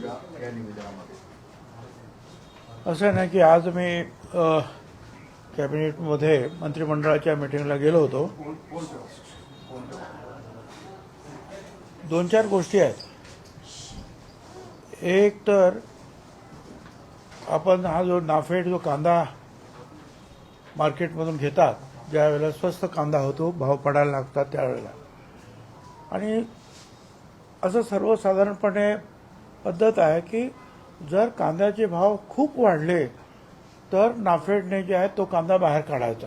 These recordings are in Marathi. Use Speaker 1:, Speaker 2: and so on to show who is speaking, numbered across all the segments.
Speaker 1: भूमिका या निवेदनामध्ये?
Speaker 2: असं नाही की आज मी कॅबिनेटमध्ये मंत्रिमंडळाच्या मीटिंगला गेलो होतो. दोन चार गोष्टी आहेत. एक तर आपण हा जो नाफेड जो कांदा मार्केटमधून घेतात, ज्या वेळेला स्वस्त कांदा होतो, भाव पडायला लागतात त्यावेळेला, आणि असं सर्वसाधारणपणे पद्धत आहे की जर कांद्याचे भाव खूप वाढले तर नाफेडने जे आहे तो कांदा बाहेर काढायचा.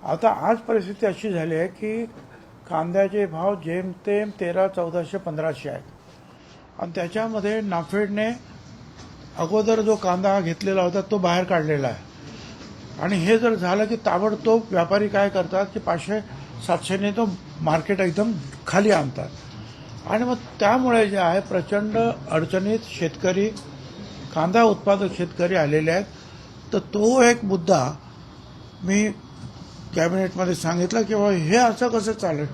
Speaker 2: आता आज परिस्थिती अशी झाली आहे की कांद्याचे भाव जेमतेम 1300-1400-1500 आहेत, आणि त्याच्यामध्ये नाफेडने अगोदर जो कांदा घेतलेला होता तो बाहेर काढलेला आहे. आणि हे जर झालं की ताबडतोब व्यापारी काय करतात की 500-700ने तो मार्केट एकदम खाली आणतात, आणि मग त्यामुळे जे आहे प्रचंड अडचणीत शेतकरी, कांदा उत्पादक शेतकरी आलेले आहेत. तर तो एक मुद्दा मी कॅबिनेटमध्ये सांगितलं की बाबा हे असं कसं चालेल,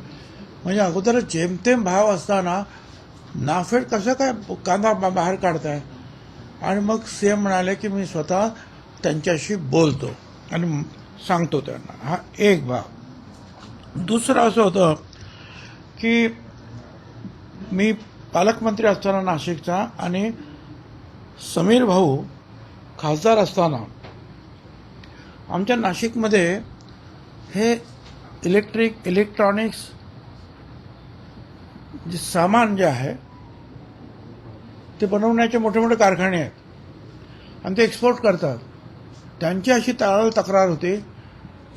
Speaker 2: म्हणजे अगोदर जेमतेम भाव असताना नाफेड कसं काय कांदा बाहेर काढताय. आणि मग सीएम म्हणाले की मी स्वतः त्यांच्याशी बोलतो आणि सांगतो त्यांना. हा एक भाग. दुसरं असं होतं की मी पालकमंत्री असताना नाशिकचा, आणि समीर भाऊ खासदार असताना आमच्या नाशिकमध्ये हे इलेक्ट्रॉनिक्स जे सामान जे आहे ते बनवण्याचे मोठे मोठे कारखाने आहेत आणि ते एक्सपोर्ट करतात. त्यांची अशी तक्रार होती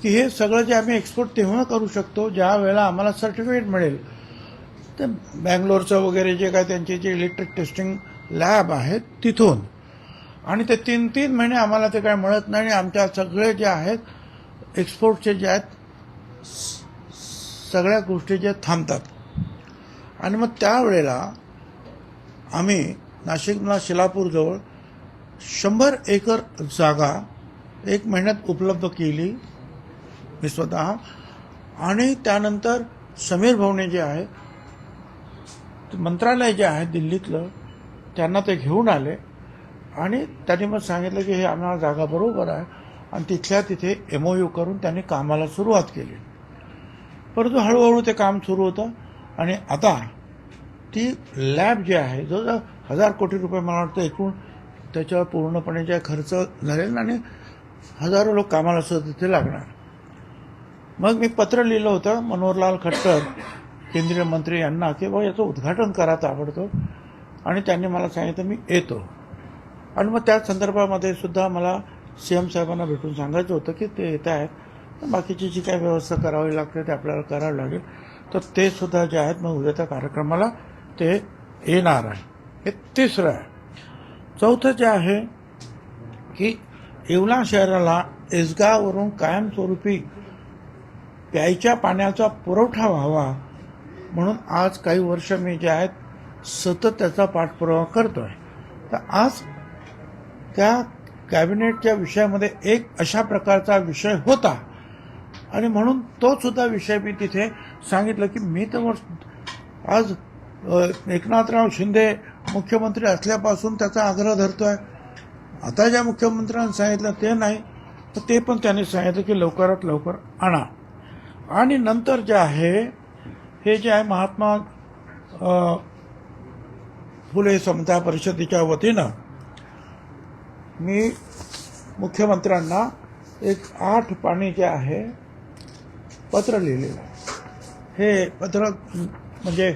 Speaker 2: की हे सगळं जे आम्ही एक्सपोर्ट तेव्हा करू शकतो ज्या वेळेला आम्हाला सर्टिफिकेट मिळेल. ते बँगलोरचं वगैरे जे काय त्यांचे जे इलेक्ट्रिक टेस्टिंग लॅब आहेत तिथून, आणि ते 3-3 महिने आम्हाला ते काय मिळत नाही. आणि आमच्या सगळे जे आहेत एक्सपोर्टचे जे आहेत सगळ्या गोष्टी जे थांबतात. आणि मग त्यावेळेला आम्ही नाशिकला शिलापूरजवळ 100 एकर जागा 1 महिन्यात उपलब्ध केली मी स्वतः. आणि त्यानंतर समीर भाऊने जे आहे मंत्रालय जे आहे दिल्लीतलं त्यांना ते घेऊन आले, आणि त्यांनी मग सांगितलं की हे आम्हाला जागा बरोबर आहे, आणि तिथल्या तिथे MOU करून त्यांनी कामाला सुरुवात केली. परंतु हळूहळू ते काम सुरू होतं, आणि आता ती लॅब जी आहे जो 1000 कोटी रुपये मला वाटतं एकूण त्याच्यावर पूर्णपणे जे खर्च झालेला, आणि हजारो लोक कामाला सुद्धा तिथे लागणार. मग मी पत्र लिहिलं होतं मनोहरलाल खट्टर केंद्रीय मंत्री यांना की बाबा याचं उद्घाटन करा ताबडतोब, आणि त्यांनी मला सांगितलं मी येतो. आणि मग त्या संदर्भामध्ये सुद्धा मला CM साहेबांना भेटून सांगायचं होतं की ते येत आहेत, बाकीची जी काही व्यवस्था करावी लागते ते आपल्याला करावं लागेल. तर ते सुद्धा जे आहेत मग उद्याच्या कार्यक्रमाला ते येणार आहे. हे तिसरं आहे. चौथं जे आहे की येवला शहराला एसगावरून कायमस्वरूपी प्यायच्या पाण्याचा पुरवठा व्हावा म्हणून आज काही वर्ष मी जे आहेत सतत त्याचा पाठपुरावा करतोय. तर आज त्या कॅबिनेटच्या विषयामध्ये एक अशा प्रकारचा विषय होता, आणि म्हणून तो सुद्धा विषय मी तिथे सांगितलं की मी तर आज एकनाथराव शिंदे मुख्यमंत्री असल्यापासून त्याचा आग्रह धरतोय. आता ज्या मुख्यमंत्र्यांनी सांगितलं ते नाही, तर ते पण त्यांनी सांगितलं की लवकरात लवकर आणा. आणि नंतर जे आहे हे जे आहे महात्मा फुले समता परिषदेच्या वतीनं मी मुख्यमंत्र्यांना एक 8 पानी जे आहे पत्र लिहिलेलं आहे. हे पत्र म्हणजे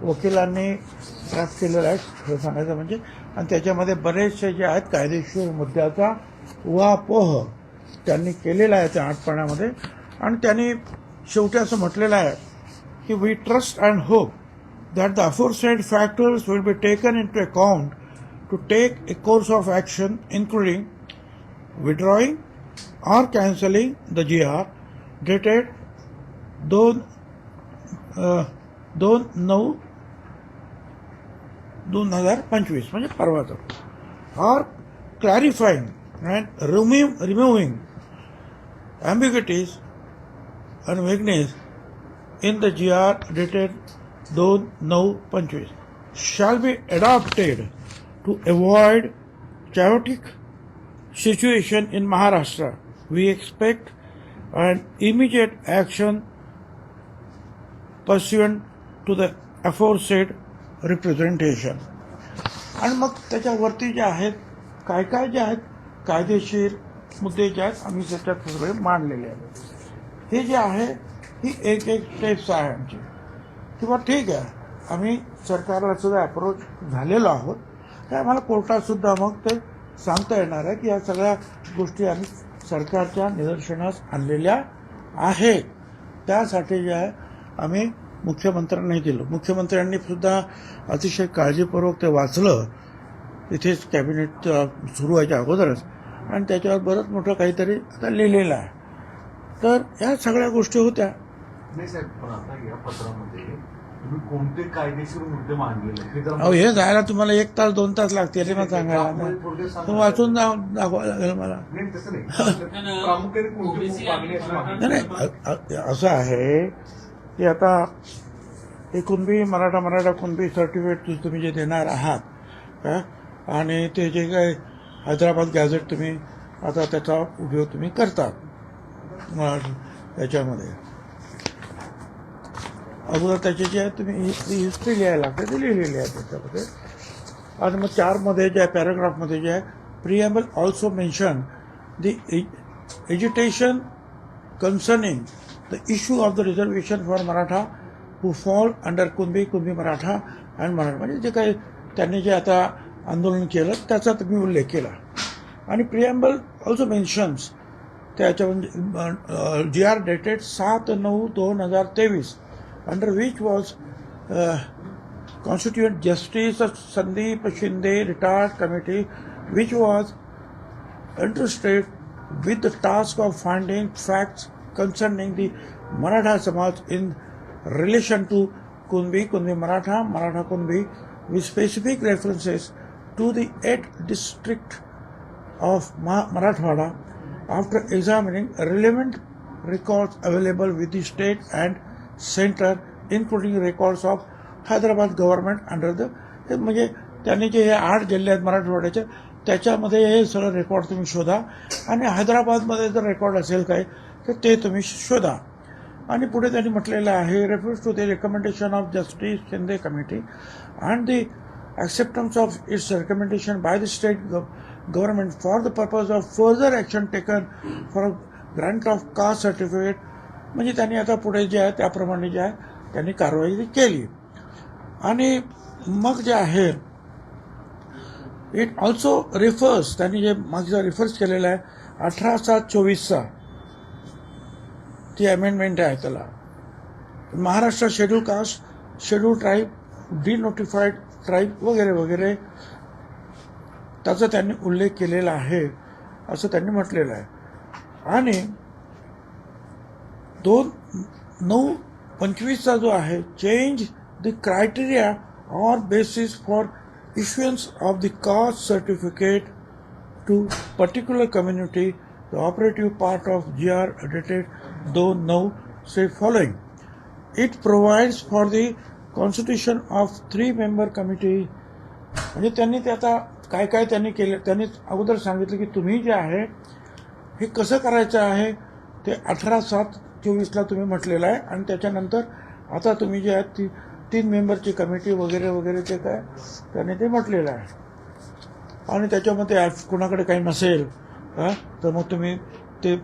Speaker 2: वकिलांनी ड्राफ्ट केलेलं आहे खरं सांगायचं म्हणजे, आणि त्याच्यामध्ये बरेचसे जे आहेत कायदेशीर मुद्द्याचा उहापोह त्यांनी केलेला आहे त्या 8 पानामध्ये. आणि त्यांनी शेवटी असं म्हटलेलं आहे की we trust and hope that the aforesaid factors will be taken into account to take a course of action including withdrawing or cancelling the GR dated 2/9/2025 म्हणजे परवाचं, or clarifying and removing ambiguities and vagueness in the GR dated 2/9/25. shall be adopted to avoid chaotic situation in Maharashtra. We expect an immediate action pursuant to the aforesaid representation. आणि मग त्याच्यावरती जे आहेत काय काय जे आहेत कायदेशीर मुद्दे जे आहेत आम्ही त्याच्यात सगळे मांडलेले आहेत. हे जे आहे ही एक स्टेप्स आहे आमची किंवा ठीक आहे आम्ही सरकारला सुद्धा अप्रोच झालेलो आहोत. तर आम्हाला कोर्टात सुद्धा मग ते सांगता येणार आहे की या सगळ्या गोष्टी आम्ही सरकारच्या निदर्शनास आणलेल्या आहेत. त्यासाठी जे आहे आम्ही मुख्यमंत्र्यांनाही दिलं. मुख्यमंत्र्यांनी सुद्धा अतिशय काळजीपूर्वक ते वाचलं इथेच कॅबिनेट सुरू व्हायच्या अगोदरच आणि त्याच्यावर बरंच मोठं काहीतरी आता लिहिलेलं आहे. तर या सगळ्या गोष्टी होत्या.
Speaker 1: नाही साहेब, पण आता या पत्रामध्ये तुम्ही कोणते कायदेशीर मुद्दे मांडलेले
Speaker 2: अहो हे जायला तुम्हाला 1 तास 2 तास लागतील मग सांगायला. तो वाचून दाखवायला लागेल मला.
Speaker 1: नाही तसं नाही, प्रामुख्याने कोणती मागणी असं मागणी?
Speaker 2: नाही असं आहे की आता हे कुणबी मराठा कुणबी सर्टिफिकेट तुम्ही जे देणार आहात का आणि ते जे काय हैदराबाद गॅझेट तुम्ही आता त्याचा उपयोग तुम्ही करतात याच्यामध्ये अगोदर त्याची जे आहे तुम्ही हिस्ट्री लिहायला लागते ते लिहिलेली आहे त्याच्यामध्ये. आणि मग 4मध्ये जे आहे पॅराग्राफमध्ये जे आहे preamble also mention the agitation concerning the issue of the reservation for Maratha who fall under Kunbi Maratha and Maratha. म्हणजे जे काही त्यांनी जे आता आंदोलन केलं त्याचा तुम्ही उल्लेख केला. आणि प्रिएम्बल ऑल्सो मेन्शन्स त्याच्या म्हणजे GR dated 7/9/2023 under which was Constituent Justice Sandeep Shinde retired committee which was entrusted with the task of finding facts concerning the Maratha Samaj in relation to Kunbi Maratha Kunbi with specific references to the 8th district of Marathwada after examining relevant records available with the state and center including records of Hyderabad government under the म्हणजे त्यांनी जे हे 8 जिल्हे आहेत मराठवाड्याचे त्याच्यामध्ये हे सगळं रेकॉर्ड तुम्ही शोधा आणि हैदराबादमध्ये जर रेकॉर्ड असेल काय तर ते तुम्ही शोधा. आणि पुढे त्यांनी म्हटलेलं आहे refers to the recommendation of justice Shinde committee and the acceptance of its recommendation by the state government for the purpose of further action taken for grant of caste certificate. म्हणजे त्यांनी आता पुढे जे आहे त्याप्रमाणे जे आहे त्यांनी कारवाई केली. आणि मग जे आहे इट ऑल्सो रेफर्स त्यांनी जे मागचा रेफर्स केलेला आहे 18/7/24 ती अमेंडमेंट आहे त्याला Maharashtra schedule caste schedule tribe denotified tribe वगैरे वगैरे त्याचा त्यांनी उल्लेख केलेला आहे असं त्यांनी म्हटलेलं आहे. आणि 2/9/25 जो आहे change the criteria or basis for issuance of the caste certificate to particular community the operative part of GR dated 2/9 से following. It provides for the constitution of 3-member committee. म्हणजे त्यांनी ते आता काय काय त्यांनी केलं त्यांनी अगोदर सांगितलं की तुम्ही जे आहे हे कसं करायचं आहे ते 18/7/24 तुम्ही म्हटलेलं आहे. आणि त्याच्यानंतर आता तुम्ही जे आहेत ती 3 मेंबरची कमिटी वगैरे वगैरे ते काय त्यांनी ते म्हटलेलं आहे. आणि त्याच्यामध्ये कुणाकडे काही नसेल तर मग तुम्ही ते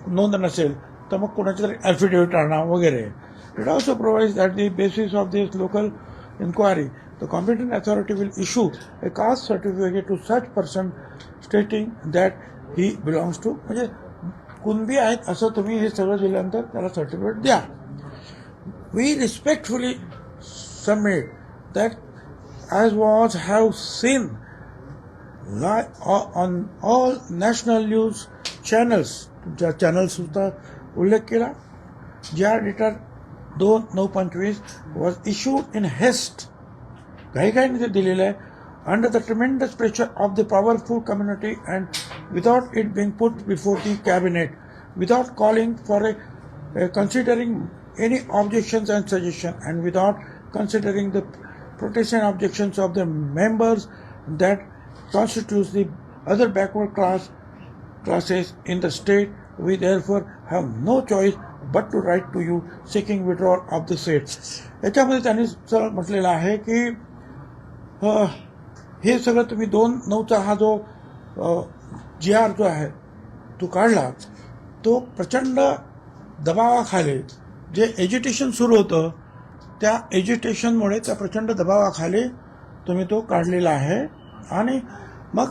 Speaker 2: नोंद नसेल तर मग कोणाची तरी ॲफिडेव्हिट आणा वगैरे. It also provides that the basis of this local inquiry, the competent authority will issue a caste certificate to such person stating that he belongs to म्हणजे कुणबी आहेत असं तुम्ही हे सगळं दिल्यानंतर त्याला सर्टिफिकेट द्या. We respectfully submit that as was have seen on all national news channels ज्या चॅनल्स सुद्धा उल्लेख केला GR dated 2/9/25 was issued in haste घाईघाईने ते दिलेलं आहे under the tremendous pressure of the powerful community and without it being put before the cabinet, without calling for considering any objections and suggestions, and without considering the protest and objections of the members that constitutes the other backward classes in the state. We therefore have no choice but to write to you seeking withdrawal of the said. याच्यामध्ये त्यांनी सरळ म्हटलेलं आहे की हे सगळं तुम्ही 2/9चा हा जो GR जो आहे तो काढला, तो प्रचंड दबावाखाली जे एज्युटेशन सुरू होतं त्या एज्युटेशनमुळे त्या प्रचंड दबावाखाली तुम्ही तो काढलेला आहे. आणि मग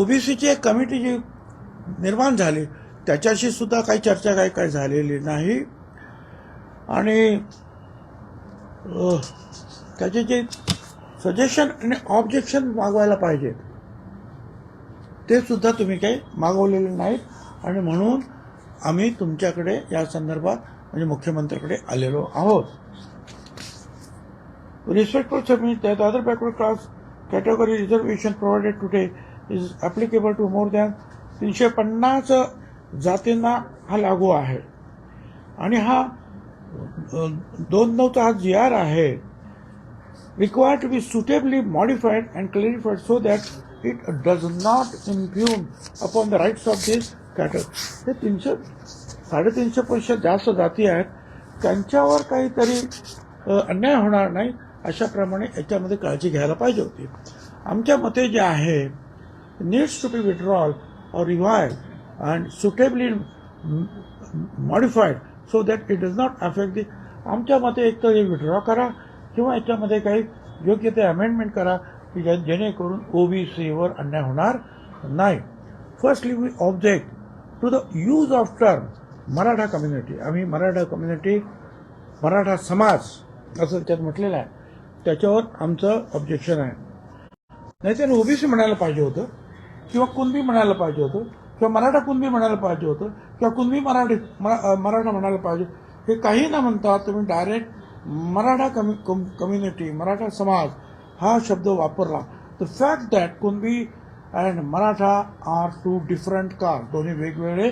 Speaker 2: ओबीसीची एक कमिटी जी निर्माण झाली त्याच्याशी सुद्धा काही चर्चा काही झालेली नाही. आणि त्याचे जे सजेशन आणि ऑब्जेक्शन मागवायला पाहिजेत ते सुद्धा तुम्ही काही मागवलेले नाहीत. आणि म्हणून आम्ही तुमच्याकडे या संदर्भात म्हणजे मुख्यमंत्र्याकडे आलेलो आहोत. Respectful submit that other backward class category reservation provided today is applicable to more than 350 जातींना हा लागू आहे. आणि हा 2/9चा हा GR आहे required to be suitably modified and clarified so that it does not impugn upon the rights of this category. हे 350 जास्त जाती आहेत त्यांच्यावर काहीतरी अन्याय होणार नाही अशाप्रमाणे याच्यामध्ये काळजी घ्यायला पाहिजे होती. आमच्या मते जे आहे नीड्स टू बी विथड्रॉल और revive and suitably modified so that it does not affect the. आमच्या मते एक तर विथड्रॉ करा किंवा याच्यामध्ये काही योग्य ते अमेंडमेंट करा की जेणेकरून ओबीसीवर अन्याय होणार नाही. Firstly we object to the use of term Maratha community. आम्ही मराठा कम्युनिटी मराठा समाज असं त्यात म्हटलेलं आहे त्याच्यावर आमचं ऑब्जेक्शन आहे. नाही त्याने ओबीसी म्हणायला पाहिजे होतं किंवा कुणबी म्हणायला पाहिजे होतं किंवा मराठा कुणबी म्हणायला पाहिजे होतं किंवा कुणबी मराठा म्हणायला पाहिजे. हे काही न म्हणता तुम्ही डायरेक्ट मराठा कम्युनिटी मराठा समाज हा शब्द वापरला. The fact that Kunbi and Maratha are two different caste, दोन्ही वेगवेगळे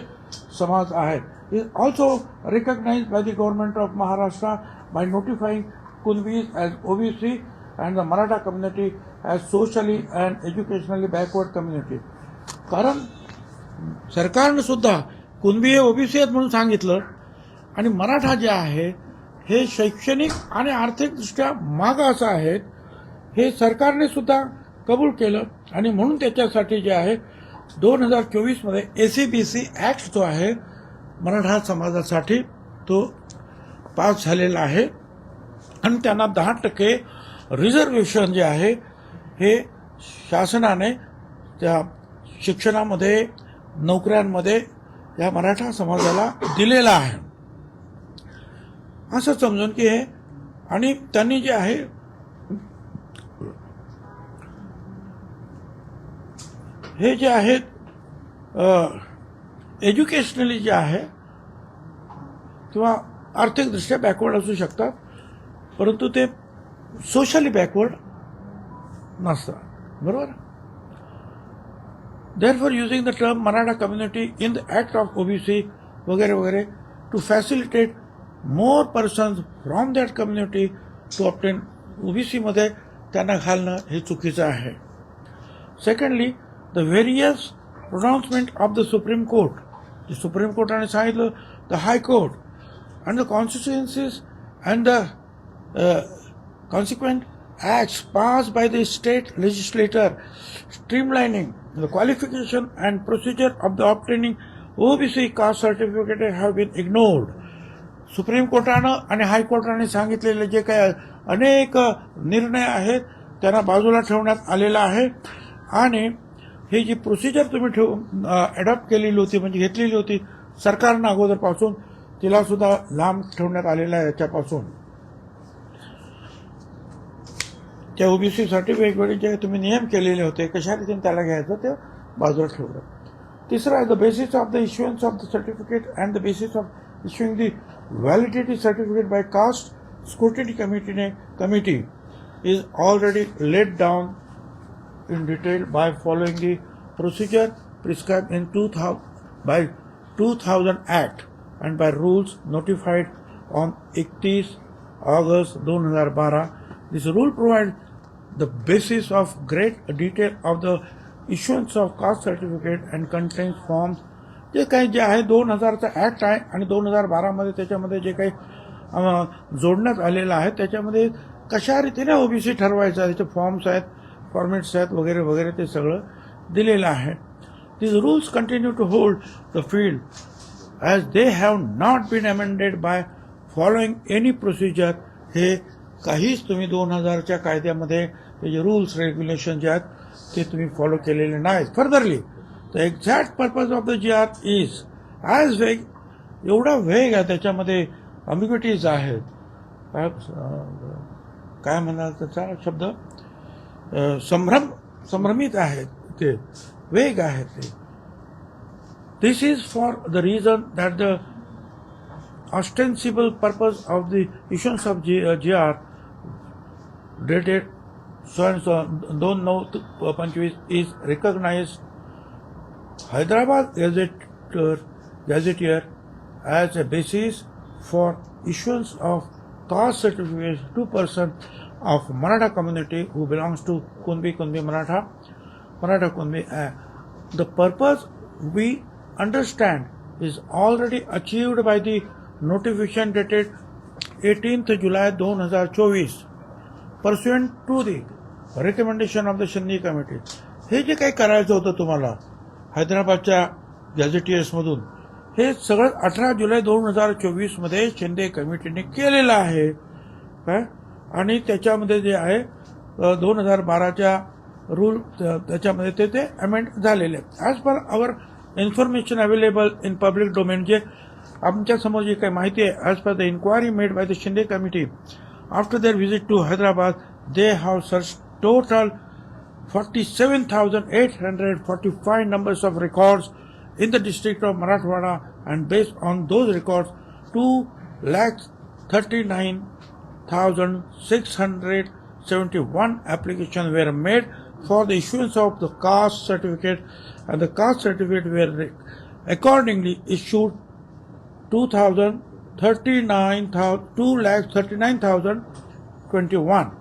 Speaker 2: समाज आहेत, is also recognized by the government of Maharashtra by notifying Kunbis as OBC and the Maratha community as socially and educationally backward community. कारण सरकारने सुद्धा कुणबी हे ओबीसी आहेत म्हणून सांगितलं आणि मराठा जे आहे हे शैक्षणिक आणि आर्थिकदृष्ट्या मागास आहेत हे सरकारने सुद्धा कबूल केलं. आणि म्हणून त्याच्यासाठी जे आहे 2024 मध्ये ACBC ऍक्ट जो आहे मराठा समाजासाठी तो पास झालेला आहे आणि त्यांना 10% रिझर्वेशन जे आहे हे शासनाने त्या शिक्षणामध्ये नोकऱ्यांमध्ये या मराठा समाजाला दिलेलं आहे असं समजून की हे. आणि त्यांनी जे आहे हे जे आहेत एज्युकेशनली जे आहे किंवा आर्थिकदृष्ट्या बॅकवर्ड असू शकतात परंतु ते सोशली बॅकवर्ड नसतात. बरोबर. Therefore, using the term Maratha community in the act of OBC वगैरे वगैरे to facilitate more persons from that community to obtain OBC मध्ये त्यांना घालणं हे चुकीचं आहे. Secondly, the various pronouncement of the Supreme Court, the Supreme Court आणि सांगितलं the High Court and the constituencies and the consequent acts passed by the state legislature streamlining the qualification and procedure of the obtaining OBC caste certificate have been ignored. Supreme कोर्टानं आणि हायकोर्टाने सांगितलेले जे काही अनेक निर्णय आहेत त्यांना बाजूला ठेवण्यात आलेला आहे आणि ही जी प्रोसिजर तुम्ही अडॉप्ट केलेली होती म्हणजे घेतलेली होती सरकारनं अगोदरपासून तिला सुद्धा लांब ठेवण्यात आलेला आहे. याच्यापासून त्या ओबीसीसाठी वेगवेगळे जे तुम्ही नियम केलेले होते कशा रीतीने त्याला घ्यायचं ते बाजूला ठेवलं. तिसरं आहे the basis of the issuance of the certificate and the basis of issuing the validity certificate by caste scrutiny committee is already laid down in detail by following the procedure prescribed in 2000 Act and by rules notified on 31 August 2012 This rule provides the basis of great detail of the issuance of caste certificate and contains forms. जे काही जे आहे 2000चा ॲक्ट आहे आणि 2012 मध्ये त्याच्यामध्ये जे काही जोडण्यात आलेलं आहे त्याच्यामध्ये कशा रीतीने ओबीसी ठरवायचं त्याचे फॉर्म्स आहेत, फॉर्मेट्स आहेत वगैरे वगैरे ते सगळं दिलेलं आहे. These rules continue to hold the field as they have not been amended by following any procedure. हे काहीच तुम्ही 2000च्या कायद्यामध्ये त्याचे रूल्स रेग्युलेशन जे आहेत ते तुम्ही फॉलो केलेले नाहीत. Furtherly the exact purpose of the GR is as वेग, एवढा वेग आहे त्याच्यामध्ये, अम्बिग्युटीज आहेत, काय म्हणाल त्याचा शब्द, संभ्रमित आहेत ते, वेग आहे ते. This is for the reason that the ostensible purpose of the issuance of GR dated so and so 2/9/25 is recognized Hyderabad Gazetteer as a basis for issuance of caste certificate to persons of Maratha community who belongs to Kunbi Maratha Kunbi. The purpose we understand is already achieved by the notification dated 18th July 2024 pursuant to the recommendation of the Shinde Committee. हे जे काही करायचं होतं तुम्हाला हैदराबादच्या गॅझेटियर्समधून, हे सगळं 18 जुलै 2024 मध्ये शिंदे कमिटीने केलेलं आहे काय, आणि त्याच्यामध्ये जे आहे 2012च्या रूल त्याच्यामध्ये ते अमेंड झालेले आहेत. As per our information available in public domain, जे आमच्या समोर जी काही माहिती आहे, as per the inquiry made by the Shinde committee after their visit to Hyderabad, they have search total 47,845 numbers of records in the district of Marathwada, and based on those records 2,39,671 applications were made for the issuance of the caste certificate, and the caste certificate were accordingly issued 2,39,021.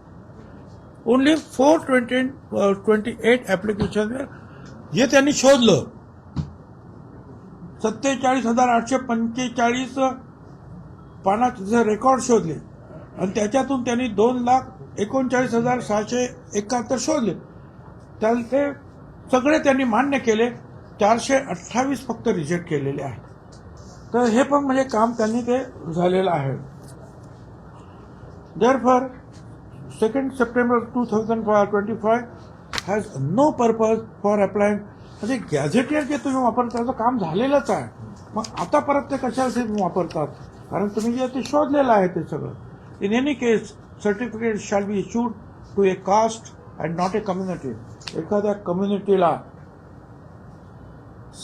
Speaker 2: Only 428 applications were, हे त्यांनी शोधलं. 47,845 पानाचे रेकॉर्ड शोधले आणि त्याच्यातून त्यांनी 2,39,671 शोधले. त्याला ते सगळे त्यांनी मान्य केले, 428 फक्त रिजेक्ट केलेले आहेत. तर हे पण म्हणजे काम त्यांनी ते झालेलं आहे. Therefore 2 September 2025 has no purpose for applying. म्हणजे गॅझेटियर जे तुम्ही वापरता त्याचं काम झालेलंच आहे, मग आता परत ते कशासाठी तुम्ही वापरतात, कारण तुम्ही जे ते शोधलेलं आहे ते सगळं. In any case certificate shall be issued to a caste and not a community. एखाद्या कम्युनिटीला,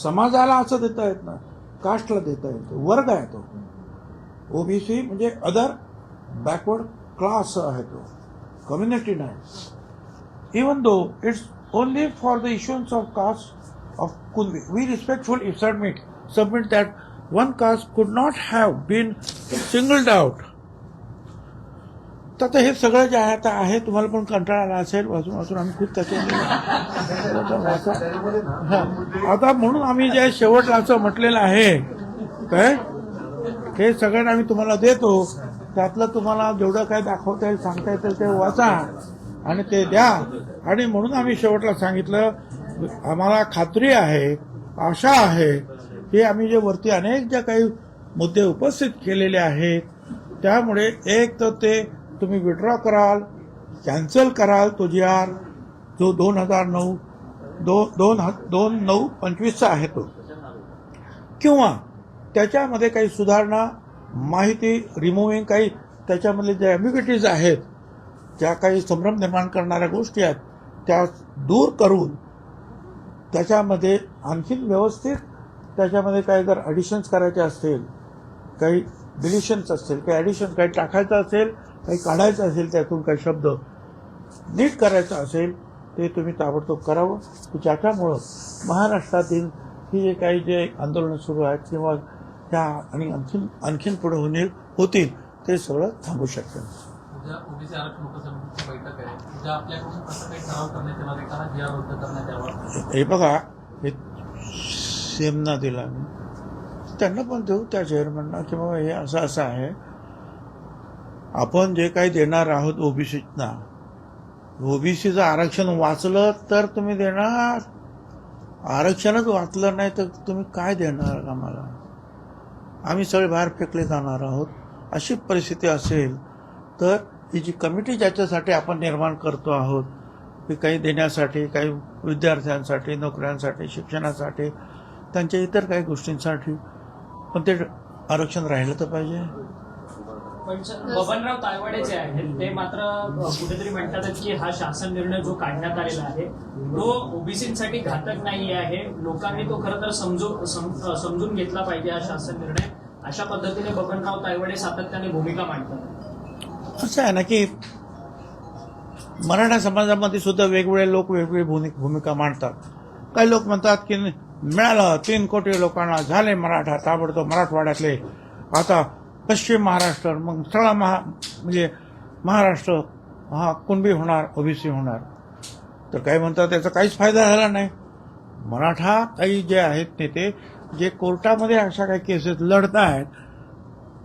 Speaker 2: समाजाला असं देता येत नाही, कास्टला देता येतं, वर्ग आहे तो. ओबीसी म्हणजे अदर बॅकवर्ड क्लास आहे तो, कम्युनिटी नाही. Even though it's only for the issuance of caste of Kunbi, we respectfully submit that one caste could not have been singled out. तर हे सगळं जे आहे तुम्हाला पण कंटाळा आला असेल वाचून आम्ही खूप त्याच्यामध्ये. आता म्हणून आम्ही जे शेवटला असं म्हटलेलं आहे काय, हे सगळं आम्ही तुम्हाला देतो, त्यातलं तुम्हाला जेवढं काय दाखवता येईल सांगता येईल ते वाचा आणि ते द्या. आणि म्हणून आम्ही शेवटला सांगितलं, आम्हाला खात्री आहे, आशा आहे की आम्ही जे वरती अनेक ज्या काही मुद्दे उपस्थित केलेले आहेत त्यामुळे एक तर ते तुम्ही विड्रॉ कराल, कॅन्सल कराल तो GR जो 2009-25चा आहे तो, किंवा त्याच्यामध्ये काही सुधारणा, माहिती रिमूव्हिंग, काही त्याच्यामधले जे ॲम्बिग्युटीज आहेत, ज्या काही संभ्रम निर्माण करणाऱ्या गोष्टी आहेत त्या दूर करून त्याच्यामध्ये आणखीन व्यवस्थित त्याच्यामध्ये काही जर ॲडिशन्स करायचे असतील, काही डिलिशन्स असतील, काही ॲडिशन काही टाकायचं असेल, काही काढायचं असेल, त्यातून काही शब्द नीट करायचं असेल ते तुम्ही ताबडतोब करावं, की ज्याच्यामुळं महाराष्ट्रातील ही जे काही जे आंदोलनं सुरू आहेत किंवा त्या आणि आणखीन पुढे होतील ते सगळं थांबू शकतं.
Speaker 3: उद्या ओबीसी आरक्षण उपसमितीची बैठक आहे. उद्या आपल्याकडून कसं काही ठराव करण्यात येणार आहे का जी रद्द करण्यात यावा?
Speaker 2: हे बघा, हे सीएमना दिला मी, त्यांना पण देऊ त्या चेअरमनना की बाबा हे असं असं आहे, आपण जे काही देणार आहोत ओबीसीना, ओबीसीचं आरक्षण वाचलं तर तुम्ही देणार, आरक्षणच वाचलं नाही तर तुम्ही काय देणार आम्हाला? आम्ही सगळे बाहेर फेकले जाणार आहोत. अशी परिस्थिती असेल तर ही जी कमिटी ज्याच्यासाठी आपण निर्माण करतो आहोत की काही देण्यासाठी, काही विद्यार्थ्यांसाठी, नोकऱ्यांसाठी, शिक्षणासाठी, त्यांच्या इतर काही गोष्टींसाठी, पण ते आरक्षण राहिलं तर पाहिजे.
Speaker 4: पण बबनराव तायवाडे जे आहेत ते मात्र कुठेतरी म्हणतात की हा शासन निर्णय जो काढण्यात आलेला आहे तो ओबीसीसाठी घातक नाही आहे, लोकांनी तो खरं तर समजून घेतला पाहिजे हा शासन निर्णय, अशा पद्धतीने बबनराव तायवाडे सातत्याने भूमिका मांडतात.
Speaker 2: असं आहे ना की मराठा समाजामध्ये सुद्धा वेगवेगळे लोक वेगवेगळी भूमिका मांडतात. काही लोक म्हणतात की मिळालं 3 कोटी लोकांना, झाले मराठा ताबडतोब मराठवाड्यातले, आता पश्चिम महाराष्ट्र, मग सगळा म्हणजे महाराष्ट्र हा कुणबी होणार, ओबीसी होणार. तर काही म्हणतात त्याचा काहीच फायदा झाला नाही. मराठा काही जे आहेत नेते जे कोर्टामध्ये अशा काही केसेस लढत आहेत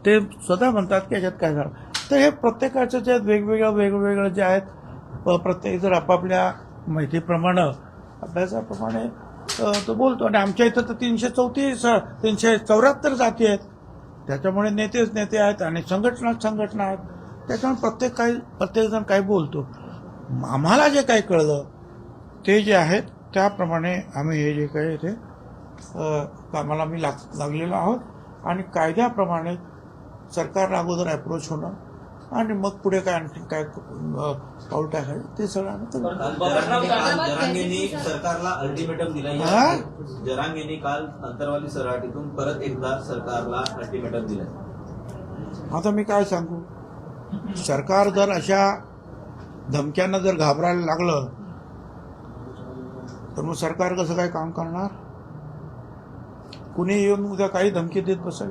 Speaker 2: ते स्वतः म्हणतात की याच्यात काय झालं. तर हे प्रत्येकाचं जे वेगवेगळं जे आहेत, प्रत्येक जर आपापल्या माहितीप्रमाणे, अभ्यासाप्रमाणे तो बोलतो. आणि आमच्या इथं तर 374 जाती आहेत, त्याच्यामुळे नेतेच नेते आहेत आणि संघटना आहेत. त्याच्यामुळे प्रत्येकजण काय बोलतो. आम्हाला जे काही कळलं ते जे आहेत त्याप्रमाणे आम्ही हे जे काही ते कामाला आम्ही लागलेलो आहोत. आणि कायद्याप्रमाणे सरकारला अगोदर अप्रोच होणं आणि मग पुढे काय आणखी काय पाऊल टाकायचं ते सगळं.
Speaker 5: जरांगेंनी सरकारला अल्टिमेटम दिला. जरांगेंनी काल अंतरवाली सराटीतून परत एकदा सरकारला अल्टिमेटम दिला.
Speaker 2: आता मी काय सांगू, सरकार जर अशा धमक्यांना जर घाबरायला लागलं तर मग सरकार कसं काय काम करणार? कुणी येऊन उद्या काही धमकी देत बसेल.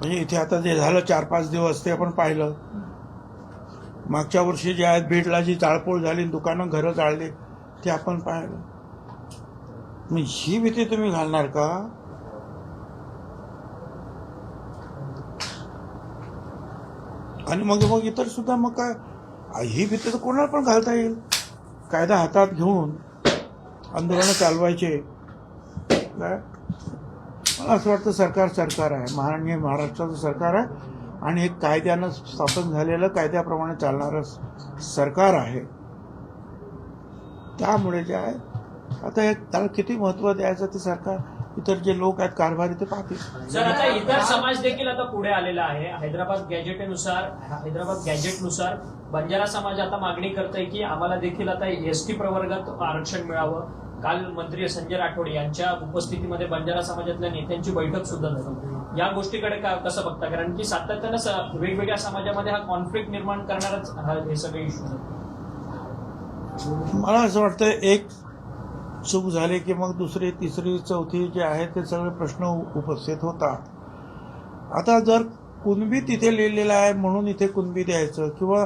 Speaker 2: म्हणजे इथे आता जे झालं 4-5 दिवस ते आपण पाहिलं. मागच्या वर्षी जे आहेत बीडला जी जाळपोळ झाली, दुकानं घरं जाळली, ते आपण पाहिलं. मग ही भीती तुम्ही घालणार का? आणि मग इतर सुद्धा मग काय, ही भीती तर कोणाला पण घालता येईल. कायदा हातात घेऊन आंदोलनं चालवायचे काय? मला असं वाटतं सरकार आहे, माननीय महाराष्ट्राचं सरकार आहे आणि हे कायद्यानं स्थापन झालेलं, कायद्याप्रमाणे चालणारं सरकार आहे. त्यामुळे जे आहे आता हे त्याला किती महत्व द्यायचं ते सरकार, इतर जे लोक आहेत कारभारी ते पाहतील.
Speaker 4: सर, आता इतर समाज देखील आता पुढे आलेला आहे. हैदराबाद गॅजेटनुसार बंजारा समाज आता मागणी करतोय की आम्हाला देखील आता एसटी प्रवर्गात आरक्षण मिळावं. काल मंत्री संजय राठोड यांच्या उपस्थितीमध्ये बंजारा समाजातल्या नेत्यांची बैठक सुद्धा झाली. या गोष्टीकडे कसं बघता? कारण की सातत्यानं वेगवेगळ्या समाजामध्ये हा कॉन्फ्लिक्ट निर्माण करणारच हे सगळे इश्यू.
Speaker 2: मला असं वाटतं एक चूक झाली की मग दुसरी, तिसरी, चौथी जे आहे ते सगळे प्रश्न उपस्थित होतात. आता जर कुणबी तिथे लिहिलेलं आहे म्हणून इथे कुणबी द्यायचं, किंवा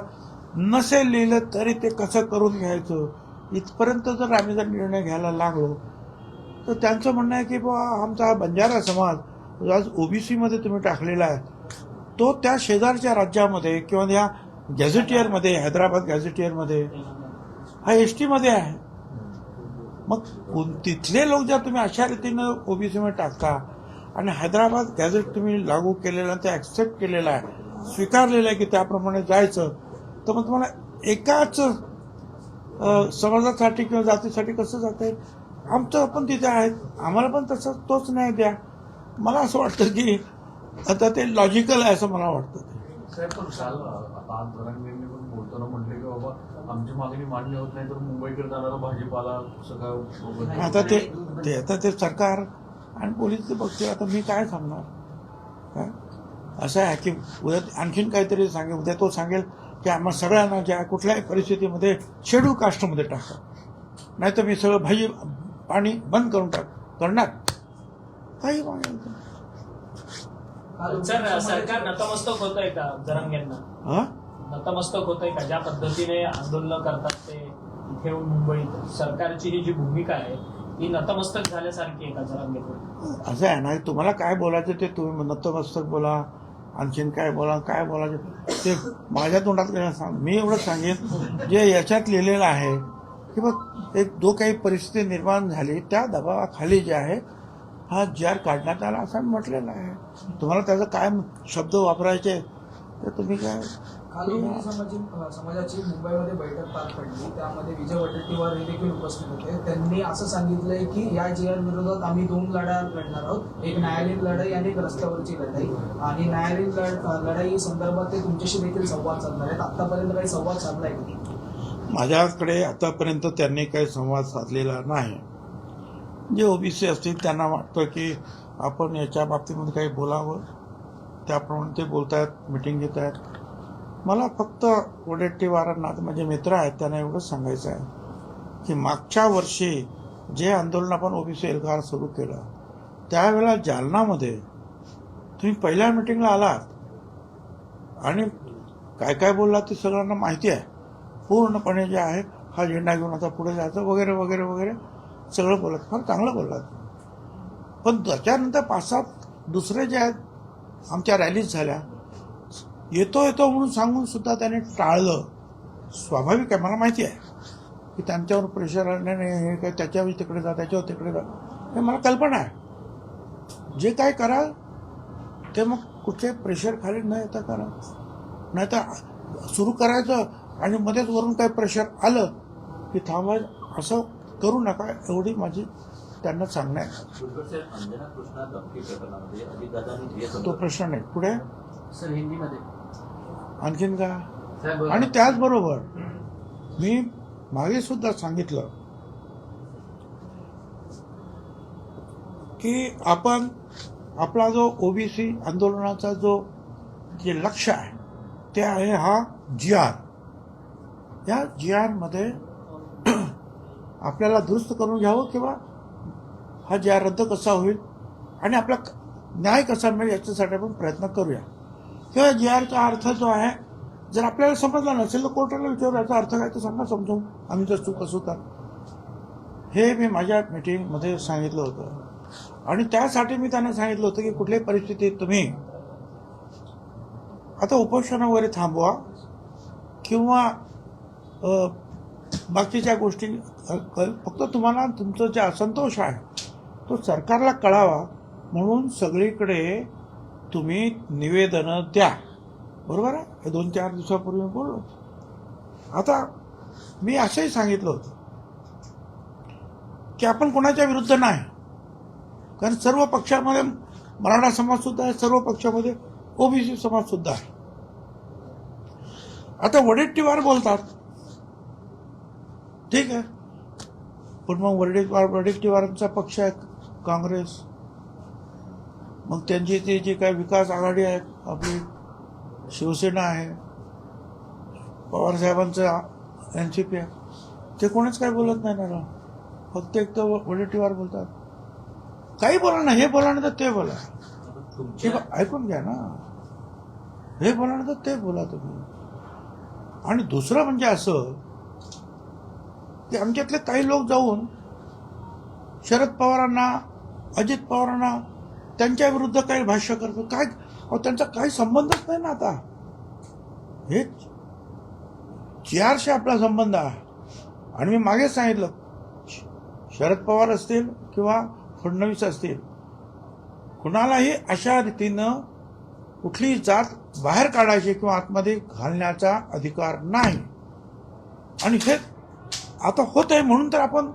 Speaker 2: नसेल लिहिलं तरी ते कसं करून घ्यायचं, इथपर्यंत जर आम्ही निर्णय घ्यायला लागलो तर त्यांचं म्हणणं आहे की बाबा आमचा हा बंजारा समाज आज ओबीसीमध्ये तुम्ही टाकलेला आहे, तो त्या शेजारच्या राज्यामध्ये किंवा या गॅझेटियरमध्ये, हैदराबाद गॅझेटियरमध्ये हा एसटीमध्ये आहे. मग तिथले लोक जर तुम्ही अशा रीतीनं ओबीसीमध्ये टाकता आणि हैदराबाद गॅझेट तुम्ही लागू केलेला, ते ऍक्सेप्ट केलेला आहे, स्वीकारलेलं आहे की त्याप्रमाणे जायचं, तर मग तुम्हाला एकाच समाजासाठी किंवा जातीसाठी कसं जाता येईल? आमचं पण तिथे आहेत, आम्हाला पण तोच न्याय द्या. मला असं वाटतं की आता ते लॉजिकल आहे असं मला वाटतं.
Speaker 1: साहेब, पण काल आता आज जरांगेंनी पण बोलताना म्हटले की बाबा आमची मागणी मान्य होत नाही तर मुंबईकडे जाणारा भाजीपाला सगळं.
Speaker 2: आता ते सरकार आणि पोलीस ते बघतील. आता मी काय सांगणार? काय असं आहे की उद्या आणखीन काहीतरी सांगेल, उद्या तो सांगेल की आम्हा सगळ्यांना ज्या कुठल्याही परिस्थितीमध्ये शेड्यूल कास्टमध्ये टाका, नाही तर मी सगळं भाजी पाणी बंद करून करणार काही मागेल.
Speaker 4: सर सरकार नतमस्तक होतंय का जरांगेंना?
Speaker 2: हा
Speaker 4: नतमस्तक होतंय का? ज्या पद्धतीने आंदोलन करतात ते इथे येऊन मुंबईत, सरकारची ही जी भूमिका आहे ही नतमस्तक झाल्यासारखी आहे का जरांगेकडून?
Speaker 2: असं आहे ना, तुम्हाला काय बोलायचं ते तुम्ही नतमस्तक बोला, आणखीन काय बोलायचं ते माझ्या तोंडात काय सांग. मी एवढं सांगेन जे याच्यात लिहिलेलं आहे की मग एक जो काही परिस्थिती निर्माण झाली त्या दबावाखाली जे आहे हा GR काढण्यात आला असं म्हटलेलं आहे. तुम्हाला त्याचा काय शब्द वापरायचे ते तुम्ही काय.
Speaker 6: काल ओबीसी समाजाची मुंबईमध्ये बैठक पार पडली. त्यामध्ये विजय वडेट्टीवार हे देखील उपस्थित होते. त्यांनी असं सांगितलंय की या GR विरोधात आम्ही 2 लढा लढणार आहोत, एक न्यायालयीन लढाई आणि एक रस्त्यावरची लढाई. आणि न्यायालयीन लढाई संदर्भात ते तुमच्याशी देखील संवाद साधणार आहेत. आतापर्यंत काही संवाद साधलाय का?
Speaker 2: माझ्याकडे आतापर्यंत त्यांनी काही संवाद साधलेला नाही. जे ओबीसी असतील त्यांना वाटतं की आपण याच्या बाबतीमध्ये काही बोलावं, त्याप्रमाणे ते बोलत आहेत, मिटिंग घेत आहेत. मला फक्त वडेट्टीवारांना माझे मित्र आहेत त्यांना एवढंच सांगायचं आहे की मागच्या वर्षी जे आंदोलन आपण ओबीसी एल्गार सुरू केलं त्यावेळेला जालनामध्ये तुम्ही पहिल्या मिटिंगला आलात आणि काय काय बोललात ते सगळ्यांना माहिती आहे. पूर्णपणे जे आहे हा झेंडा घेऊन आता पुढे जायचं वगैरे वगैरे वगैरे सगळं बोलत, फार चांगलं बोललात. पण त्याच्यानंतर 5-7 दुसरे जे आहेत आमच्या रॅलीज झाल्या, येतो म्हणून सांगून सुद्धा त्याने टाळलं. स्वाभाविक आहे, मला माहिती आहे की त्यांच्यावर प्रेशर आणण्याने हे काय त्याच्यावर तिकडे जा त्याच्यावर तिकडे जा हे मला कल्पना आहे. जे काय कराल ते मग कुठे प्रेशर खाली न येता करा, नाही तर सुरू करायचं आणि मध्येच वरून काही प्रेशर आलं की थांबायचं, असं करू नका, एवढी माझी त्यांना सांगणं आहे.
Speaker 5: अंजना कृष्णा धमकी प्रकरणामध्ये अजितदादांनी
Speaker 2: तो प्रश्न नाही. पुढे
Speaker 3: सर हिंदीमध्ये
Speaker 2: आणखीन का. आणि त्याचबरोबर मी मागे सुद्धा सांगितलं की आपण आपला जो ओबीसी आंदोलनाचा जे लक्ष्य आहे ते आहे हा GR. या GR मध्ये आपल्याला दुरुस्त करून घ्यावं किंवा हा GR रद्द कसा होईल आणि आपला न्याय कसा मिळेल याच्यासाठी आपण प्रयत्न करूया. किंवा GRचा अर्थ जो आहे जर आपल्याला समजला नसेल तर कोर्टाला विचारू याचा अर्थ काय ते सांगा समजून, आम्ही जर चूक असू तर. हे मी माझ्या मीटिंगमध्ये सांगितलं होतं आणि त्यासाठी मी त्यांना सांगितलं होतं की कुठल्याही परिस्थितीत तुम्ही आता उपोषण वगैरे थांबवा किंवा बाकीच्या गोष्टी फक्त तुम्हाला तुमचं जे असंतोष आहे तो सरकारला कळावा म्हणून सगळीकडे तुम्ही निवेदनं द्या. बरोबर आहे. हे 2-4 दिवसापूर्वी बोललो. आता मी असंही सांगितलं होतं की आपण कोणाच्या विरुद्ध नाही, कारण सर्व पक्षामध्ये मराठा समाज सुद्धा आहे, सर्व पक्षामध्ये ओबीसी समाज सुद्धा आहे. आता वडेट्टीवार बोलतात ठीक आहे, पण मग वडेट्टीवारांचा पक्ष आहे काँग्रेस, मग त्यांची ती जी काय विकास आघाडी आहे आपली शिवसेना आहे, पवारसाहेबांचा NCP आहे, ते कोणीच काय बोलत नाही ना. फक्त एक तर वडेट्टीवार बोलतात. काही बोला ना, हे बोला ना तर ते बोला, ऐकून घ्या ना, हे बोला ना तर ते बोला तुम्ही. आणि दुसरं म्हणजे असं की आमच्यातले काही लोक जाऊन शरद पवारांना, अजित पवारांना त्यांच्या विरुद्ध काही भाष्य करतो. काय त्यांचा काही संबंधच नाही ना. आता हे GRशी आपला संबंध आहे. आणि मी मागेच सांगितलं शरद पवार असतील किंवा फडणवीस असतील, कुणालाही अशा रीतीनं कुठलीही जात बाहेर काढायची किंवा आतमध्ये घालण्याचा अधिकार नाही. आणि हे आता होत आहे म्हणून तर आपण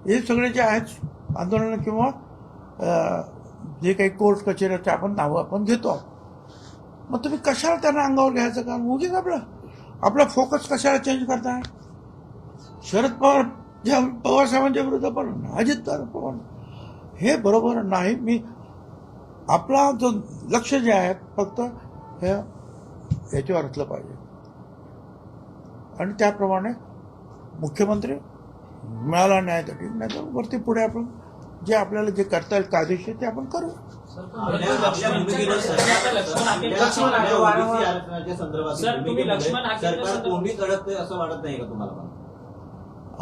Speaker 2: हे सगळे जे आहेत आंदोलन किंवा जे काही कोर्ट कचेऱ्याचे आपण नावं आपण घेतो. मग तुम्ही कशाला त्यांना अंगावर घ्यायचं का? उगीच आपला फोकस कशाला चेंज करताय? शरद पवार पवार साहेबांच्या विरुद्ध पण अजित पवार, हे बरोबर नाही. मी आपला जो लक्ष जे आहे फक्त हे याच्यावर असलं पाहिजे आणि त्याप्रमाणे मुख्यमंत्री मिळाला न्याय तर ठीक, नाही तर वरती पुढे आपण जे आपल्याला जे करता येईल कायदेशीर ते आपण करू.
Speaker 5: आपल्या भूमिकेवर ओबीसी आरक्षणाच्या संदर्भात सरकार कोंडीत अडकतंय असं वाटत नाही का तुम्हाला?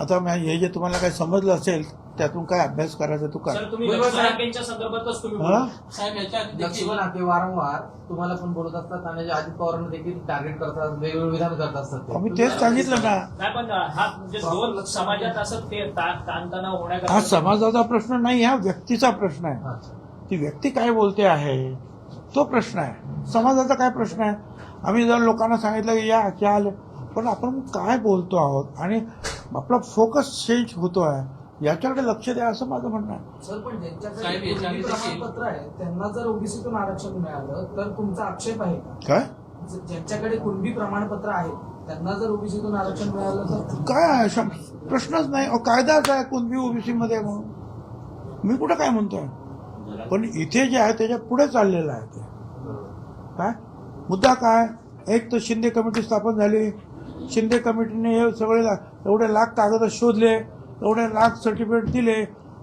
Speaker 2: आता हे जे तुम्हाला काही समजलं असेल त्यातून काय अभ्यास करायचा तू काय.
Speaker 4: सर तुम्ही लक्ष्मण हाकेंच्या संदर्भातच तुम्ही
Speaker 2: हा?
Speaker 4: बोलला. साहेब याच्या आधी देखील
Speaker 7: लक्ष्मण हाके वारंवार तुम्हाला पण बोलत असतात आणि अजित पवारांना देखील टार्गेट करतात, वेगवेगळे विधान करत असतात ते.
Speaker 2: आम्ही तेच सांगितलं ना.
Speaker 4: नाही पण हा म्हणजे दोन समाजात असं ते ताणतणाव
Speaker 2: हा
Speaker 4: होण्याकरता
Speaker 2: समाजाचा प्रश्न नाही, हा व्यक्तीचा प्रश्न आहे.
Speaker 7: अच्छा.
Speaker 2: ती व्यक्ती काय बोलते आहे तो प्रश्न आहे. समाजाचा काय प्रश्न आहे. आम्ही जर लोकांना सांगितलं की या क्या आलं, पण आपण काय बोलतो आहोत आणि आपला फोकस चेंज होतो आहे याच्याकडे लक्ष द्या असं माझं म्हणणं आहे.
Speaker 6: सर पण ज्यांच्याकडे
Speaker 3: साहेब, याच्या आधी
Speaker 6: कुणबी
Speaker 3: देखील-
Speaker 6: प्रमाणपत्र आहे त्यांना जर ओबीसीतून आरक्षण मिळालं तर तुमचा आक्षेप आहे का?
Speaker 2: काय
Speaker 6: ज्यांच्याकडे कुणबी प्रमाणपत्र आहे त्यांना जर ओबीसीतून आरक्षण मिळालं तर
Speaker 2: काय आहे प्रश्नच नाही. अहो, कायदाच आहे कोणबी ओबीसी मध्ये म्हणून मी कुठं काय म्हणतोय. पण इथे जे आहे त्याच्या पुढे चाललेलं आहे ते काय मुद्दा काय. एक तर शिंदे कमिटी स्थापन झाली. शिंदे कमिटीने हे सगळे एवढे लाख कागद शोधले, एवढे लाख सर्टिफिकेट दिले.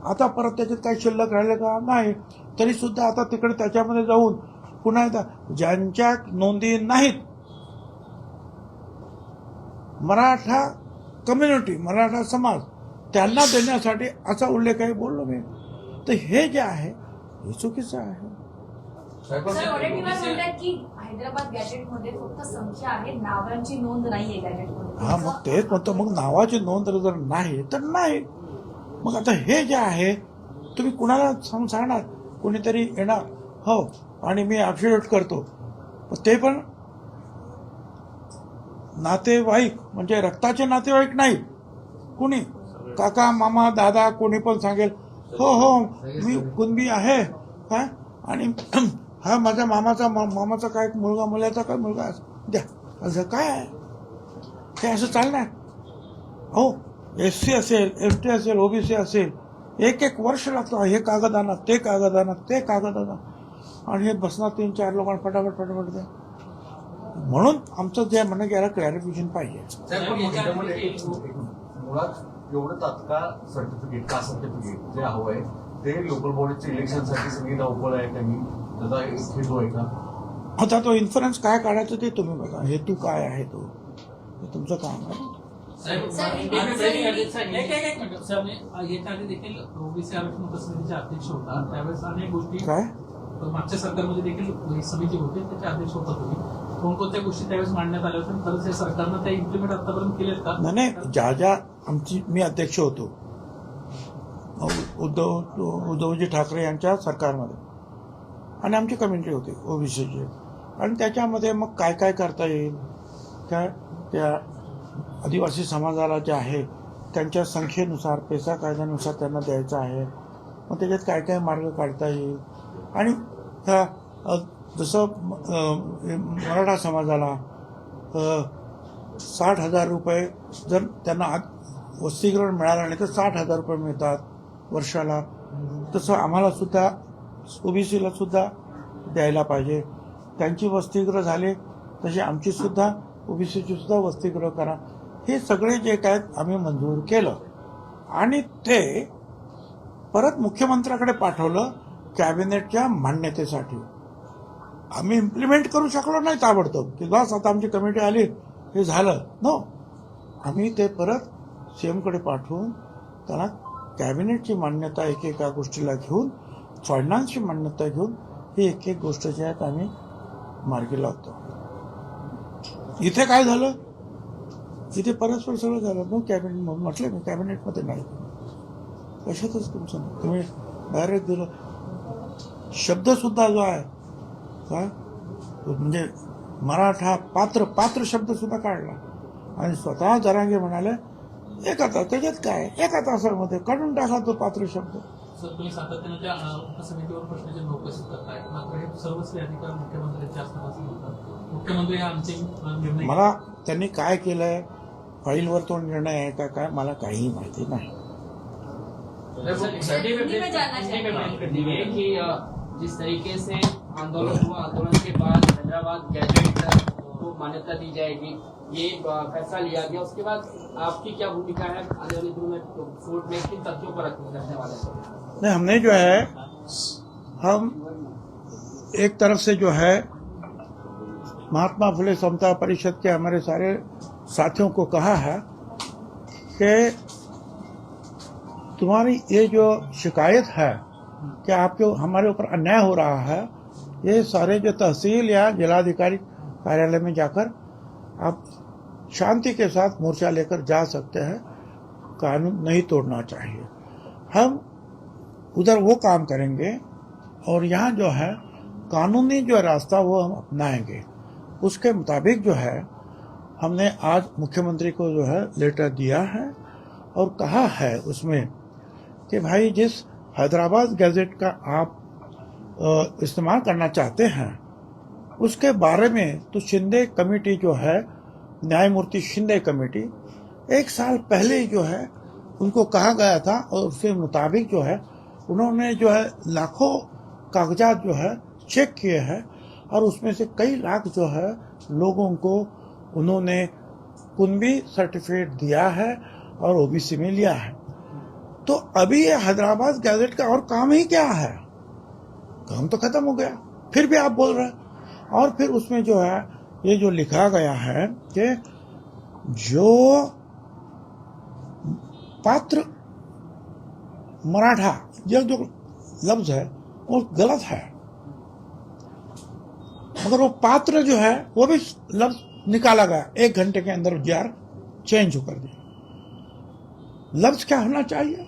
Speaker 2: आता परत त्याच्यात काही शिल्लक राहिले का नाही. तरी सुद्धा आता तिकडे त्याच्यामध्ये जाऊन पुन्हा एकदा ज्यांच्या नोंदी नाहीत मराठा कम्युनिटी मराठा समाज त्यांना देण्यासाठी असा उल्लेखही बोललो मी. तर हे जे आहे हे चुकीचं आहे.
Speaker 8: सर वडेट्टीवार म्हणतात की हैदराबाद गॅजेटमध्ये फक्त संख्या आहे, नावांची नोंद नाहीये गॅजेटमध्ये.
Speaker 2: हा मग तेच म्हणतो. मग नावाची नोंद जर नाही तर नाही. मग आता हे जे आहे तुम्ही कुणाला सांगणार. कोणीतरी येणार हो आणि मी ॲफिडेव्हिट करतो, ते पण नातेवाईक म्हणजे रक्ताचे नातेवाईक नाही. कुणी काका मामा दादा कोणी पण सांगेल हो हो मी कुणबी आहे काय आणि हा माझ्या मामाचा काय मुलगा मुलाचा काय मुलगा द्या असं काय आहे. हे असं चालणार. हो SC असेल ST असेल ओबीसी असेल एक एक वर्ष लागतो. हे कागद आणा ते कागद आणा ते कागद आणा आणि हे बसणार 3-4 लोकांना फटाफट द्या. म्हणून आमचं जे म्हणणं की याला क्लॅरिफिकेशन पाहिजे.
Speaker 1: मुळात एवढं तात्काळ सर्टिफिकेट कास्ट सर्टिफिकेट जे हवं आहे ते लोकल बॉडीच्या इलेक्शनसाठी सगळी धावपळ आहे. त्यांनी त्याचा एक हेतू आहे का.
Speaker 2: आता तो इन्फ्लुएन्स काय काढायचं ते तुम्ही बघा. हेतू काय आहे तो तुमचं काम आहे.
Speaker 3: सर मी याच्या आधी देखील ओबीसी आरक्षण उपसमितीचे अध्यक्ष होता. त्यावेळेस अनेक गोष्टी
Speaker 2: काय
Speaker 3: मागच्या सरकारमध्ये देखील ही समिती होती त्याचे अध्यक्ष होता तुम्ही. कोणकोणत्या गोष्टी त्यावेळेस मांडण्यात आल्या होत्या तरच या सरकारनं त्या इम्प्लिमेंट आतापर्यंत केलेत का.
Speaker 2: नाही ज्या मी अध्यक्ष होतो उद्धवजी ठाकरे यांच्या सरकारमध्ये आणि आमची कमिटी होती ओबीसीची आणि त्याच्यामध्ये मग काय काय करता येईल काय त्या आदिवासी समाजाला जे आहे त्यांच्या संख्येनुसार पैसा कायद्यानुसार त्यांना द्यायचा आहे. मग त्याच्यात काय काय मार्ग काढता येईल आणि जसं मराठा समाजाला 60,000 रुपये जर त्यांना वसतिगृह मिळालं नाही तर 60,000 रुपये मिळतात वर्षाला. तसं आम्हाला सुद्धा ओबीसीला सुद्धा द्यायला पाहिजे. त्यांची वसतिगृह झाले तशी आमची सुद्धा ओबीसीची सुद्धा वसतिगृह करा. हे सगळे जे काय आम्ही मंजूर केलं आणि ते परत मुख्यमंत्र्याकडे पाठवलं कॅबिनेटच्या मान्यतेसाठी. आम्ही इम्प्लिमेंट करू शकलो नाही ताबडतोब की बस आता आमची कमिटी आली हे झालं नो. आम्ही ते परत सीएमकडे पाठवून त्याला कॅबिनेटची मान्यता एकेका गोष्टीला घेऊन फायनान्सची मान्यता घेऊन ही एक एक गोष्ट जी आहेत आम्ही मार्गी लावतो. इथे काय झालं इथे परस्पर सगळं झालं. मग कॅबिनेट म्हणून म्हटलं मी कॅबिनेटमध्ये नाही कशातच तुमचं तुम्ही डायरेक्ट दिलं. शब्दसुद्धा जो आहे काय म्हणजे मराठा पात्र शब्द सुद्धा काढला आणि स्वतः जरांगे म्हणाले एका त्याच्यात काय एका तासामध्ये काढून टाका तो पात्र शब्द.
Speaker 3: सर तुम्ही सातत्यानं त्या उपसमितीवर प्रश्नाचे उपस्थित करताय मात्र हे सर्वस्वी अधिकार मुख्यमंत्र्यांचे असतात असं म्हणतात. मुख्यमंत्री हा अंतिम निर्णय
Speaker 2: मला त्यांनी काय केलंय फाईलवर तो निर्णय आहे का काय मला काही माहिती नाही.
Speaker 8: हिंदी में जानना चाहिए
Speaker 9: कि जिस तरीके से आंदोलन हुआ, आंदोलन के बाद हैदराबाद गैजेट को मान्यता दी जाएगी, ये फैसला लिया गया, उसके बाद आपकी क्या भूमिका है आने वाले दिनों में कोर्ट में किन तथ्यों पर रखने वाले हैं?
Speaker 2: नहीं, हमने जो है हम एक तरफ से जो है महात्मा फुले समता परिषद के हमारे सारे साथियों को कहा है कि तुम्हारी ये जो शिकायत है कि आपके हमारे ऊपर अन्याय हो रहा है, ये सारे जो तहसील या जिलाधिकारी कार्यालय में जाकर आप शांति के साथ मोर्चा लेकर जा सकते हैं, कानून नहीं तोड़ना चाहिए। हम उधर वो काम करेंगे और यहाँ जो है कानूनी जो रास्ता वो हम अपनाएंगे। उसके मुताबिक जो है हमने आज मुख्यमंत्री को जो है लेटर दिया है और कहा है उसमें कि भाई जिस हैदराबाद गैजेट का आप इस्तेमाल करना चाहते हैं उसके बारे में तो शिंदे कमेटी जो है, न्यायमूर्ति शिंदे कमेटी, 1 साल पहले ही जो है उनको कहा गया था और उसके मुताबिक जो है उन्होंने जो है लाखों कागजात जो है चेक किए हैं और उसमें से कई लाख जो है लोगों को उन्होंने कुनबी सर्टिफिकेट दिया है और ओबीसी में लिया है। तो अभी ये हैदराबाद गैजेट का और काम ही क्या है? काम तो खत्म हो गया, फिर भी आप बोल रहे हैं। और फिर उसमें जो है ये जो लिखा गया है कि जो पात्र मराठा, यह जो लफ्ज है वो गलत है, मगर वो पात्र जो है वो भी लफ्ज निकाला गया, 1 घंटे के अंदर जार चेंज कर दिया। लफ्ज क्या होना चाहिए?